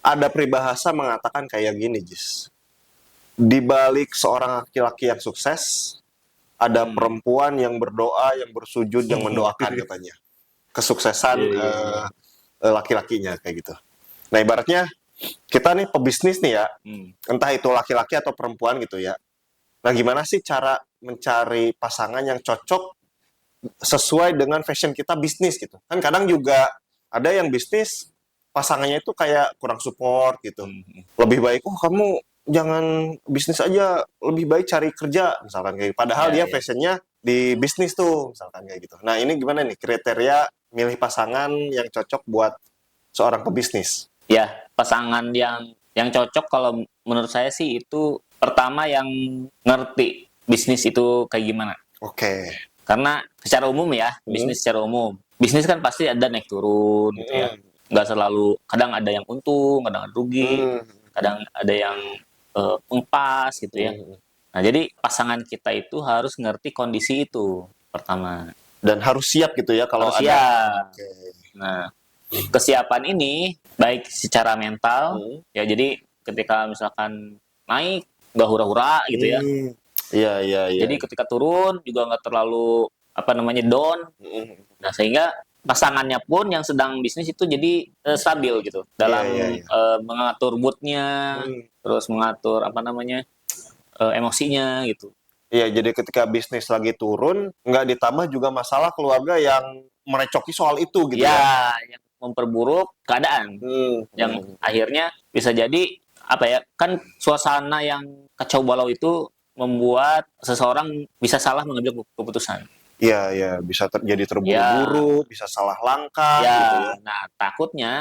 Ada peribahasa mengatakan kayak gini, Jis. Di balik seorang laki-laki yang sukses, ada perempuan yang berdoa, yang bersujud, yang mendoakan katanya. Kesuksesan Iya, iya, iya. laki-lakinya kayak gitu. Nah, ibaratnya kita nih pebisnis nih ya, Hmm. entah itu laki-laki atau perempuan gitu ya. Nah, gimana sih cara mencari pasangan yang cocok sesuai dengan fashion kita bisnis gitu? Kan kadang juga ada yang bisnis pasangannya itu kayak kurang support gitu. Hmm. Lebih baik, oh kamu jangan bisnis aja, lebih baik cari kerja misalkan kayak gitu. Padahal Ya, dia ya. fashionnya di bisnis tuh misalkan kayak gitu. Nah, ini gimana nih kriteria milih pasangan yang cocok buat seorang pebisnis? Ya, pasangan yang cocok kalau menurut saya sih itu pertama yang ngerti bisnis itu kayak gimana. Oke. Karena secara umum ya, Hmm. bisnis secara umum. Bisnis kan pasti ada naik turun gitu ya. Hmm. Nggak selalu, kadang ada yang untung, kadang ada rugi, Hmm. kadang ada yang pas gitu ya. Hmm. Nah, jadi pasangan kita itu harus ngerti kondisi itu pertama. Dan harus siap gitu ya kalau Harus ada. siap. Oke. Nah, kesiapan ini baik secara mental, Hmm. ya jadi ketika misalkan naik nggak hura-hura gitu ya. Hmm. Iya, iya, iya. Jadi ketika turun juga nggak terlalu apa namanya down. Hmm. Nah, sehingga pasangannya pun yang sedang bisnis itu jadi stabil gitu Iya, dalam iya, iya. mengatur moodnya, Hmm. terus mengatur apa namanya emosinya gitu. Iya, jadi ketika bisnis lagi turun, nggak ditambah juga masalah keluarga yang merecoki soal itu gitu ya. Ya, yang memperburuk keadaan, Hmm. yang Hmm. akhirnya bisa jadi apa ya, kan suasana yang kacau balau itu membuat seseorang bisa salah mengambil keputusan. Iya, iya, bisa jadi Ya, terburu-buru, bisa salah langkah gitu ya. ya. Nah, takutnya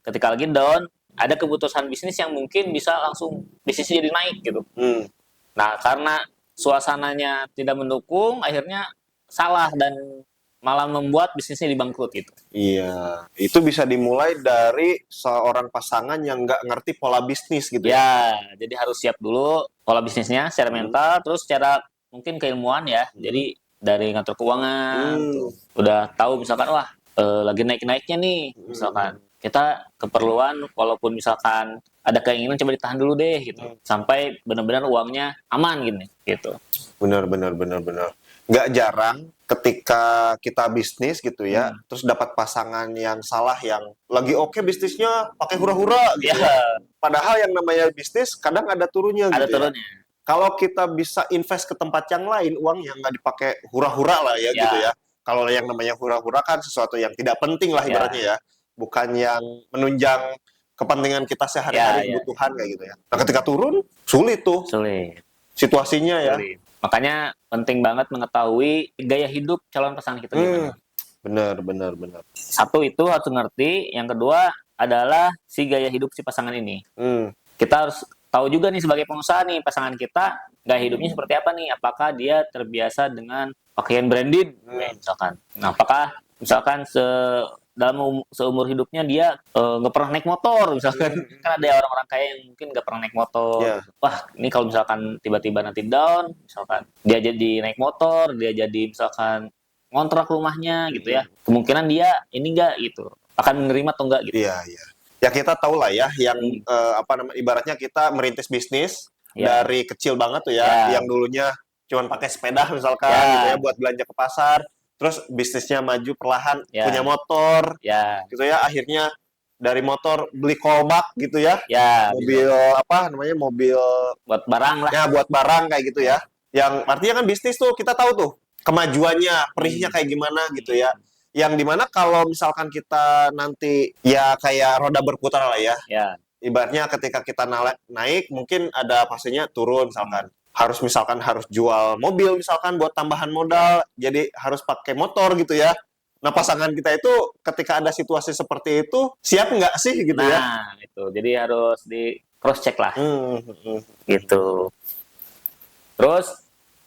ketika lagi down ada keputusan bisnis yang mungkin bisa langsung bisnisnya jadi naik gitu. Hmm. Nah, karena suasananya tidak mendukung, akhirnya salah dan malah membuat bisnisnya dibangkrut gitu. Iya, itu bisa dimulai dari seorang pasangan yang nggak ngerti pola bisnis gitu ya. Ya, jadi harus siap dulu pola bisnisnya secara Hmm. mental, terus secara mungkin keilmuan ya. Hmm. Jadi dari ngatur keuangan Hmm. tuh udah tahu misalkan wah lagi naik-naiknya nih Hmm. misalkan kita keperluan walaupun misalkan ada keinginan coba ditahan dulu deh gitu Hmm. sampai benar-benar uangnya aman gini gitu. Benar, benar, benar, benar. Nggak jarang ketika kita bisnis gitu ya, Hmm. terus dapat pasangan yang salah yang lagi oke bisnisnya pakai hura-hura Ya, gitu ya. Padahal yang namanya bisnis kadang ada turunnya ada gitu ya. turunnya. Kalau kita bisa invest ke tempat yang lain, uang yang nggak dipakai hura-hura lah ya gitu Ya, ya. Kalau yang namanya hura-hura kan sesuatu yang tidak penting lah ya, ibaratnya ya. Bukan yang menunjang kepentingan kita ya, sehari-hari ya, kebutuhan kayak gitu ya. Nah ketika turun, sulit tuh sulit, situasinya ya. sulit. Makanya penting banget mengetahui gaya hidup calon pasangan kita Hmm, gimana. benar, benar, benar. Satu itu harus ngerti, yang kedua adalah si gaya hidup si pasangan ini. Hmm, Kita harus tahu juga nih sebagai pengusaha nih pasangan kita gaya hidupnya seperti apa nih? Apakah dia terbiasa dengan pakaian branded, misalkan. Nah, apakah misalkan dalam seumur hidupnya dia nggak pernah naik motor, misalkan kan ada orang-orang kaya yang mungkin nggak pernah naik motor. ya, Wah, ini kalau misalkan tiba-tiba nanti down, misalkan dia jadi naik motor, dia jadi misalkan ngontrak rumahnya gitu ya, kemungkinan dia ini enggak gitu akan menerima atau enggak gitu. iya, iya. Ya kita tahu lah ya, yang Hmm. apa namanya, ibaratnya kita merintis bisnis Ya, dari kecil banget tuh ya, ya, yang dulunya cuman pakai sepeda misalkan gitu ya ya, buat belanja ke pasar, terus bisnisnya maju perlahan punya ya, motor ya, gitu ya, akhirnya dari motor beli kolbak gitu ya, ya bisa mobil apa namanya, mobil buat barang lah. ya buat barang kayak gitu ya. Yang artinya kan bisnis tuh kita tahu tuh kemajuannya, perihnya Hmm. kayak gimana gitu ya. Yang dimana kalau misalkan kita nanti ya kayak roda berputar lah ya. Ya, Ibaratnya ketika kita naik mungkin ada fasenya turun hmm. misalkan. Misalkan harus jual mobil misalkan buat tambahan Ya, modal. Jadi harus pakai motor gitu ya. Nah pasangan kita itu ketika ada situasi seperti itu siap nggak sih gitu ya? nah itu jadi harus di cross check lah Hmm, hmm, hmm. gitu. Terus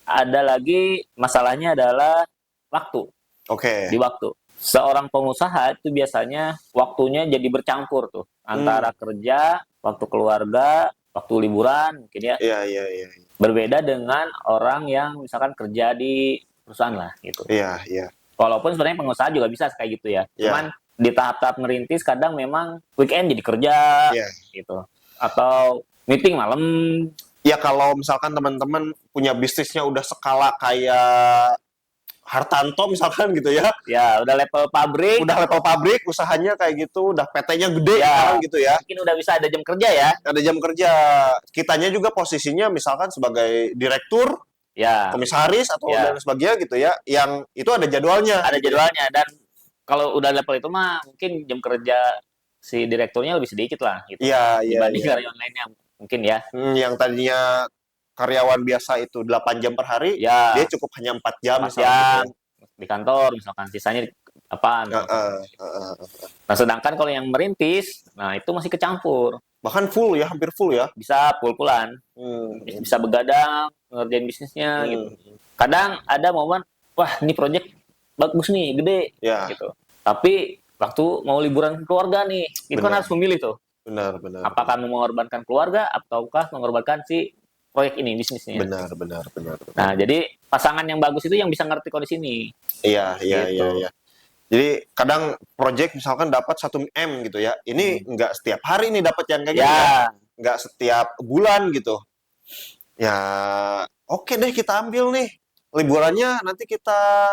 ada lagi masalahnya adalah waktu. Oke. Di waktu seorang pengusaha itu biasanya waktunya jadi bercampur tuh Hmm. antara kerja, waktu keluarga, waktu liburan mungkin ya. Iya, iya, iya. Berbeda dengan orang yang misalkan kerja di perusahaan lah gitu. Iya, iya. Walaupun sebenarnya pengusaha juga bisa kayak gitu ya. Iya. Cuman di tahap-tahap merintis kadang memang weekend jadi kerja Iya. gitu. Atau meeting malam. Ya kalau misalkan teman-teman punya bisnisnya udah skala kayak Hartanto misalkan gitu ya, Ya, udah level pabrik, udah level pabrik, usahanya kayak gitu, udah PT-nya gede ya sekarang gitu ya, mungkin udah bisa ada jam kerja ya. ada jam kerja. Kitanya juga posisinya misalkan sebagai direktur, Ya, komisaris atau ya. dan sebagainya gitu ya, yang itu ada jadwalnya. Ada gitu ya. jadwalnya dan kalau udah level itu mah mungkin jam kerja si direkturnya lebih sedikit lah gitu. Iya, iya, Dibanding iya. karyawan lainnya mungkin ya. Yang tadinya karyawan biasa itu 8 jam per hari, Ya, dia cukup hanya 4 jam 4 misalnya jam gitu. di kantor misalkan, sisanya apa misalkan. Heeh, heeh. Nah, sedangkan kalau yang merintis, nah itu masih kecampur. Bahkan full ya, hampir full ya. Bisa pul-pulan, bisa begadang, ngerjain bisnisnya gitu. Kadang ada momen, wah ini project bagus nih, gede Ya, gitu. Tapi waktu mau liburan keluarga nih, itu kan Benar. harus memilih tuh. benar, benar. Apakah mengorbankan keluarga ataukah mengorbankan si proyek ini, bisnisnya. Benar, benar, benar. Nah, jadi pasangan yang bagus itu yang bisa ngerti kondisi ini. Iya, iya, Gitu. iya, iya. Jadi kadang project misalkan dapat 1 M gitu ya. Ini nggak setiap hari nih dapat yang kayak gitu ya. Ya, Nggak setiap bulan gitu. Ya, oke deh kita ambil nih. Liburannya nanti kita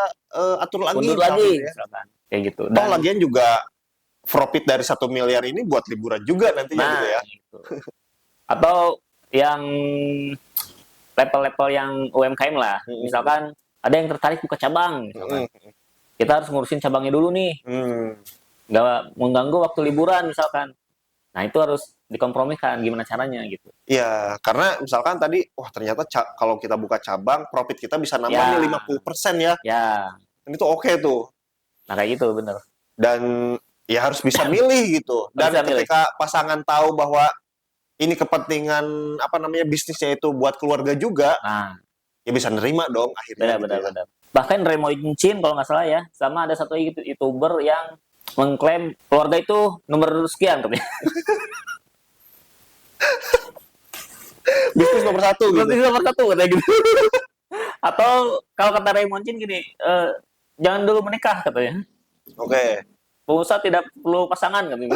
atur lagi. mundur misalkan lagi, ya. misalkan. Kayak gitu. Toh lagian juga profit dari 1 miliar ini buat liburan juga nantinya nah, gitu ya. gitu. Atau yang level-level yang UMKM lah. Misalkan ada yang tertarik buka cabang. Misalkan. Kita harus ngurusin cabangnya dulu nih. Nggak mengganggu waktu liburan misalkan. Nah, itu harus dikompromikan gimana caranya gitu. Iya, karena misalkan tadi, wah ternyata kalau kita buka cabang, profit kita bisa nambah Ya. nih 50% ya. Ya, Dan itu oke tuh. nah kayak gitu bener. Dan ya harus bisa milih gitu. Dan Bisa milih. ketika pasangan tahu bahwa ini kepentingan apa namanya bisnisnya itu buat keluarga juga, Nah, ya bisa nerima dong akhirnya gitu ya. benar. Bahkan Remo Incin kalau nggak salah ya, sama ada satu YouTuber yang mengklaim keluarga itu nomor sekian katanya. Bisnis nomor 1 gitu. Berarti nomor satu katanya gitu. Atau kalau kata Remo Incin gini, jangan dulu menikah katanya. Oke. Pengusaha tidak perlu pasangan katanya.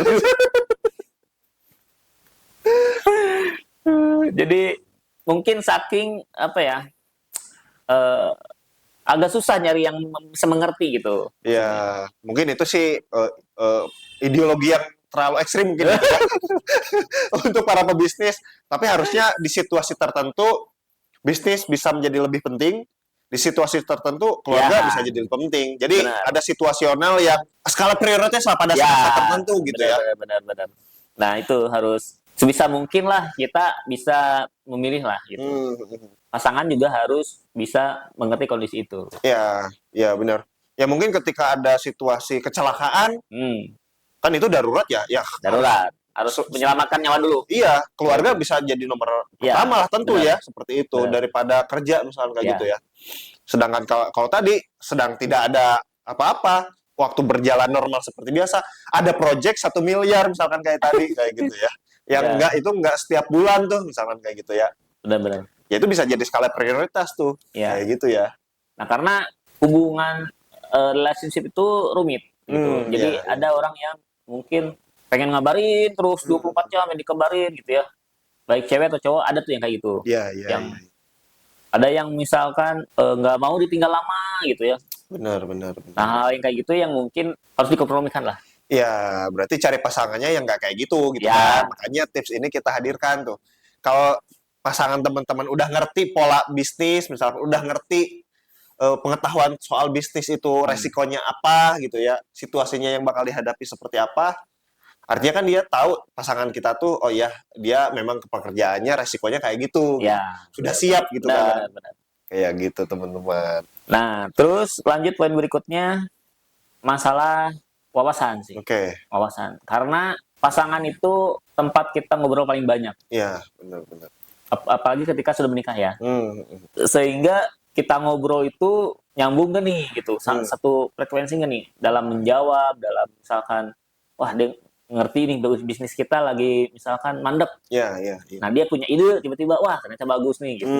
Jadi mungkin saking apa ya, agak susah nyari yang bisa mengerti gitu. Ya, mungkin itu sih ideologi yang terlalu ekstrim mungkin ya. Untuk para pebisnis. Tapi harusnya di situasi tertentu bisnis bisa menjadi lebih penting. Di situasi tertentu keluarga Ya. bisa jadi lebih penting. Jadi Benar. ada situasional yang skala prioritas lah pada saat tertentu gitu ya. Benar. Nah, itu harus sebisa mungkin lah kita bisa memilih lah gitu. Pasangan juga harus bisa mengerti kondisi itu. Ya, ya benar. Ya mungkin ketika ada situasi kecelakaan, kan itu darurat ya. Ya Darurat. Harus menyelamatkan nyawa dulu. Iya, keluarga bisa jadi nomor Ya, pertama lah tentu benar. ya, seperti itu Benar. daripada kerja misalnya kayak Ya. gitu ya. Sedangkan kalau tadi sedang tidak ada apa-apa, waktu berjalan normal seperti biasa, ada project 1 miliar misalkan kayak tadi kayak gitu ya. Yang Ya. enggak setiap bulan tuh misalkan kayak gitu ya. Benar. Ya itu bisa jadi skala prioritas tuh. Ya. Kayak gitu ya. Nah, karena hubungan relationship itu rumit gitu. Jadi iya. ada orang yang mungkin pengen ngabarin terus 24 jam yang dikabarin gitu ya. Baik cewek atau cowok ada tuh yang kayak gitu. Iya, iya. Yang ada yang misalkan nggak mau ditinggal lama gitu ya. Benar. Nah, hal yang kayak gitu yang mungkin harus dikompromikan lah. Ya, berarti cari pasangannya yang nggak kayak gitu Ya. kan. Makanya tips ini kita hadirkan tuh. Kalau pasangan teman-teman udah ngerti pola bisnis, misalkan udah ngerti pengetahuan soal bisnis itu resikonya apa gitu ya, situasinya yang bakal dihadapi seperti apa. Artinya kan dia tahu pasangan kita tuh, oh ya dia memang pekerjaannya resikonya kayak gitu. Ya. Sudah siap gitu kan. Benar. Kayak gitu teman-teman. Nah, terus lanjut poin berikutnya masalah wawasan sih. Oke. Wawasan. Karena pasangan itu tempat kita ngobrol paling banyak. Iya, benar. Apalagi ketika sudah menikah ya. Hmm. Sehingga kita ngobrol itu nyambung gak nih gitu. Satu frekuensi gak nih dalam menjawab, dalam misalkan wah dia ngerti nih bisnis kita lagi misalkan mandek. Iya. Nah, dia punya ide tiba-tiba wah ternyata bagus nih gitu.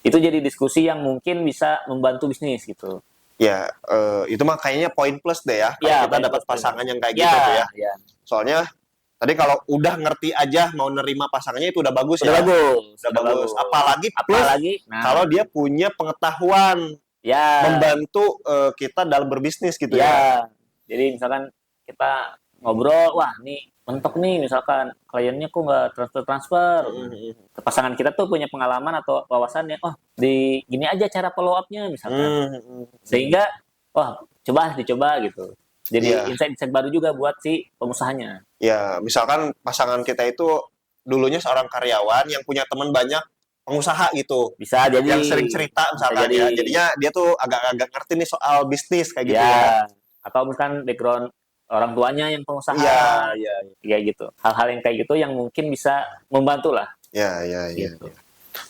Itu jadi diskusi yang mungkin bisa membantu bisnis gitu. Ya, itu mah kayaknya poin plus deh ya. Kalau Ya, kita poin dapat plus tuh. pasangan yang kayak gitu tuh ya. Ya. Soalnya tadi kalau udah ngerti aja mau nerima pasangannya itu udah bagus Udah ya. bagus, Udah bagus. Apalagi plus apalagi nah, kalau dia punya pengetahuan ya, membantu kita dalam berbisnis gitu ya. ya. Jadi misalkan kita ngobrol, wah nih mentok nih misalkan kliennya kok nggak transfer. Pasangan kita tuh punya pengalaman atau wawasannya, oh di gini aja cara follow up-nya misalkan. Sehingga, wah coba dicoba gitu. Jadi Iya. insight-insight baru juga buat si pengusahanya. Ya, misalkan pasangan kita itu dulunya seorang karyawan yang punya teman banyak pengusaha gitu. Bisa jadi. Yang sering cerita Bisa misalkan jadi. ya. Jadinya dia tuh agak-agak ngerti nih soal bisnis kayak gitu ya. Ya. Atau bukan background orang tuanya yang pengusaha. Iya. Kayak gitu. Hal-hal yang kayak gitu yang mungkin bisa membantu lah. Iya. Gitu.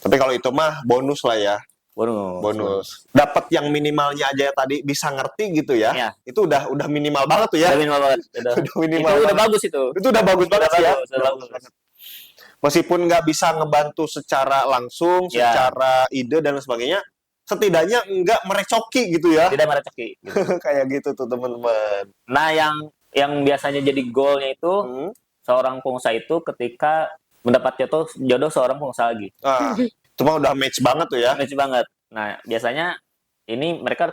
Tapi kalau itu mah bonus lah ya. Bonus. Dapat yang minimalnya aja tadi bisa ngerti gitu ya. Iya. Itu udah minimal banget tuh ya. Udah minimal banget. Udah minimal Itu udah banget. bagus itu. Itu udah bagus banget sih ya. Udah bagus. Meskipun nggak bisa ngebantu secara langsung, Ya. secara ide dan sebagainya, setidaknya nggak merecoki gitu ya. Tidak mereceki. Gitu. Kayak gitu tuh teman-teman. Nah, yang biasanya jadi goalnya itu seorang pengusaha itu ketika mendapat jodoh seorang pengusaha lagi. Ah, itu mah udah match banget tuh ya. Lucu banget. Nah, biasanya ini mereka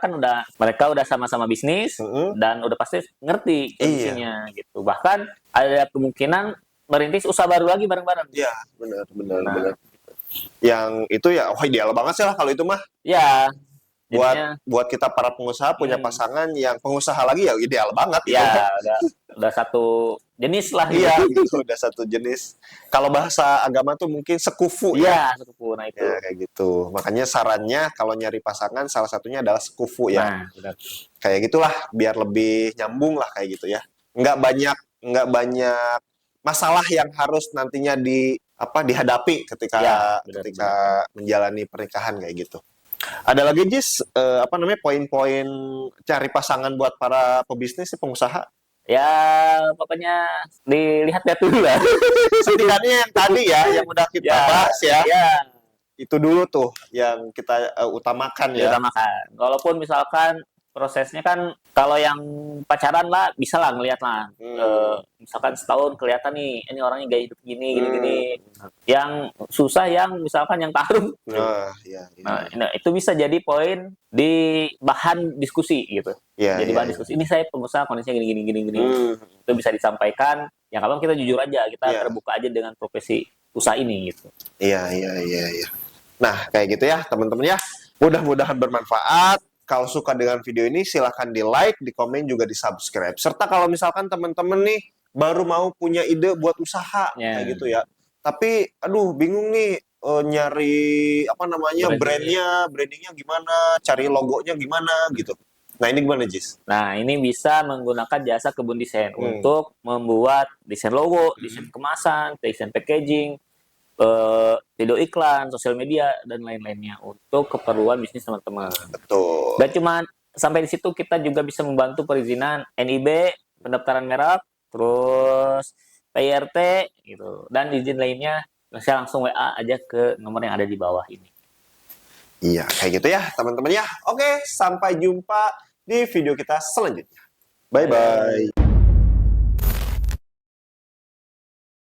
udah sama-sama bisnis dan udah pasti ngerti kondisinya gitu. Bahkan ada kemungkinan merintis usaha baru lagi bareng-bareng. Iya, benar. Nah. Yang itu ya, wah ideal banget sih lah kalau itu mah. Ya. Jadinya, buat kita para pengusaha punya pasangan yang pengusaha lagi ya ideal banget. Ya, udah satu jenis lah. Iya, gitu. Udah satu jenis. Kalau bahasa agama tuh mungkin sekufu ya. Iya, sekufu. Nah itu. Ya, kayak gitu. Makanya sarannya kalau nyari pasangan salah satunya adalah sekufu ya. Nah, benar. Kayak gitulah biar lebih nyambung lah kayak gitu ya. Nggak banyak masalah yang harus nantinya dihadapi ketika menjalani pernikahan kayak gitu. Ada lagi Jis, poin-poin cari pasangan buat para pebisnis pengusaha? Ya, pokoknya dilihat-lihat dulu lah. Setidaknya yang tadi ya, yang udah kita bahas ya. Itu dulu tuh yang kita utamakan ya. Utamakan. Walaupun misalkan prosesnya kan kalau yang pacaran lah bisa lah ngelihat lah. Misalkan setahun kelihatan nih ini orangnya gaya hidup gini. Yang susah yang misalkan yang taruh. Nah, itu bisa jadi poin di bahan diskusi gitu. Jadi bahan diskusi. Ini saya pengusaha kondisinya gini. Itu bisa disampaikan. Yang kalau kita jujur aja, kita terbuka aja dengan profesi usaha ini gitu. Iya. Nah, kayak gitu ya teman-teman ya. Mudah-mudahan bermanfaat. Kalau suka dengan video ini silahkan di like, di komen, juga di subscribe. Serta kalau misalkan teman-teman nih baru mau punya ide buat usaha kayak gitu ya. Tapi aduh bingung nih nyari brandingnya gimana, cari logonya gimana gitu. Nah ini gimana Jis? Nah ini bisa menggunakan jasa Kebun Desain untuk membuat desain logo, desain kemasan, desain packaging, video iklan, sosial media dan lain-lainnya untuk keperluan bisnis teman-teman. Betul. Dan cuma sampai di situ kita juga bisa membantu perizinan NIB, pendaftaran merek, terus PRT gitu. Dan izin lainnya bisa langsung WA aja ke nomor yang ada di bawah ini. Iya, kayak gitu ya teman-teman ya. Oke, sampai jumpa di video kita selanjutnya. Bye-bye.